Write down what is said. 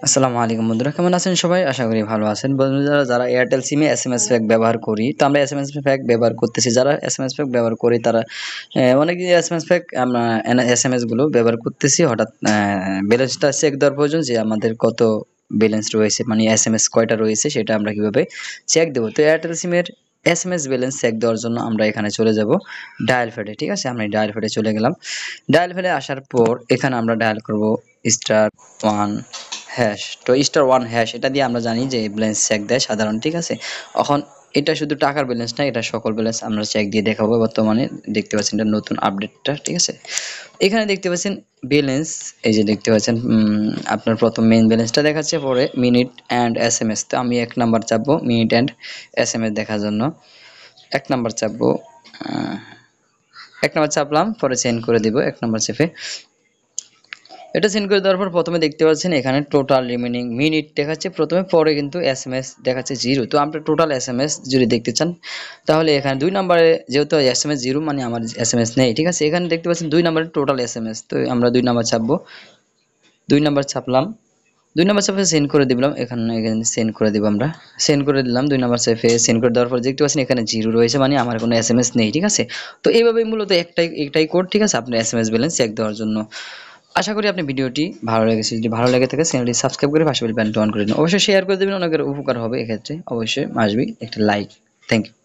আসসালামু আলাইকুম বন্ধুরা, কেমন আছেন সবাই? আশা করি ভালো আছেন। বন্ধুরা, যারা এয়ারটেল সিমে এসএমএস প্যাক ব্যবহার করি, তো আমরা এসএমএস প্যাক ব্যবহার করতেছি। যারা এসএমএস প্যাক ব্যবহার করি তারা অনেকে এসএমএস প্যাক আমরা এসএমএস গুলো ব্যবহার করতেছি। হঠাৎ ব্যালেন্সটা চেক দেওয়ার প্রয়োজন যে আমাদের কত ব্যালেন্স রয়েছে, মানে এসএমএস কয়টা রয়েছে সেটা আমরা কিভাবে চেক দেবো। তো এয়ারটেল সিমের এসএমএস ব্যালেন্স চেক দেওয়ার জন্য আমরা এখানে চলে যাব ডায়াল প্যাডে। ঠিক আছে, আমরা ডায়াল প্যাডে চলে গেলাম। ডায়াল প্যাডে আসার পর এখানে আমরা ডায়াল করব *1#। তো *1# এটা দিয়ে আমরা জানি যে ব্যালেন্স চেক দেয় সাধারণ। ঠিক আছে, এখন এটা শুধু টাকার ব্যালেন্স না, এটা সকল ব্যালেন্স আমরা চেক দিয়ে দেখাবো। বর্তমানে দেখতে পাচ্ছেন এটা নতুন আপডেটটা। ঠিক আছে, এখানে দেখতে পাচ্ছেন ব্যালেন্স, এই যে দেখতে পাচ্ছেন আপনার প্রথম মেইন ব্যালেন্সটা দেখাচ্ছে, পরে মিনিট অ্যান্ড এসএমএস। তো আমি 1 নাম্বার চাপবো মিনিট অ্যান্ড এসএমএস দেখার জন্য। 1 নাম্বার চাপবো, 1 নাম্বার চাপলাম, পরে সেন্ড করে দিব 1 নাম্বার চেপে। এটা সেন্ড করে দেওয়ার পর প্রথমে দেখতে পাচ্ছেন এখানে টোটাল রিমেনিং মিনিট দেখাচ্ছে প্রথমে, পরে কিন্তু এসএমএস দেখাচ্ছে 0। তো আমরা টোটাল এসএমএস যদি দেখতে চান তাহলে এখানে 2 নম্বরে, যেহেতু এসএমএস 0 মানে আমার এসএমএস নেই। ঠিক আছে, এখানে দেখতে পাচ্ছেন 2 নম্বরে টোটাল এসএমএস। তো আমরা 2 নাম্বার চাপবো, 2 নাম্বার চাপলাম, 2 নাম্বার চেপে সেন্ড করে দিলাম। এখানে সেন্ড করে দিব, আমরা সেন্ড করে দিলাম। 2 নাম্বার চেপে সেন্ড করে দেওয়ার পর দেখতে পাচ্ছেন এখানে 0 রয়েছে, মানে আমার কোনো এসএমএস নেই। ঠিক আছে, তো এইভাবেই মূলত একটাই কোড। ঠিক আছে, আপনার এসএমএস ব্যালেন্স চেক দেওয়ার জন্য। আশা করি আপনি ভিডিওটি ভালো লেগেছে। যদি ভালো লেগে থাকে চ্যানেলটি সাবস্ক্রাইব করে পাশে বেল বাটনটি অন করে দিন। অবশ্যই শেয়ার করে দেবেন, অনেকের উপকার হবে। এক্ষেত্রে অবশ্যই আসবে একটা লাইক। Thank you.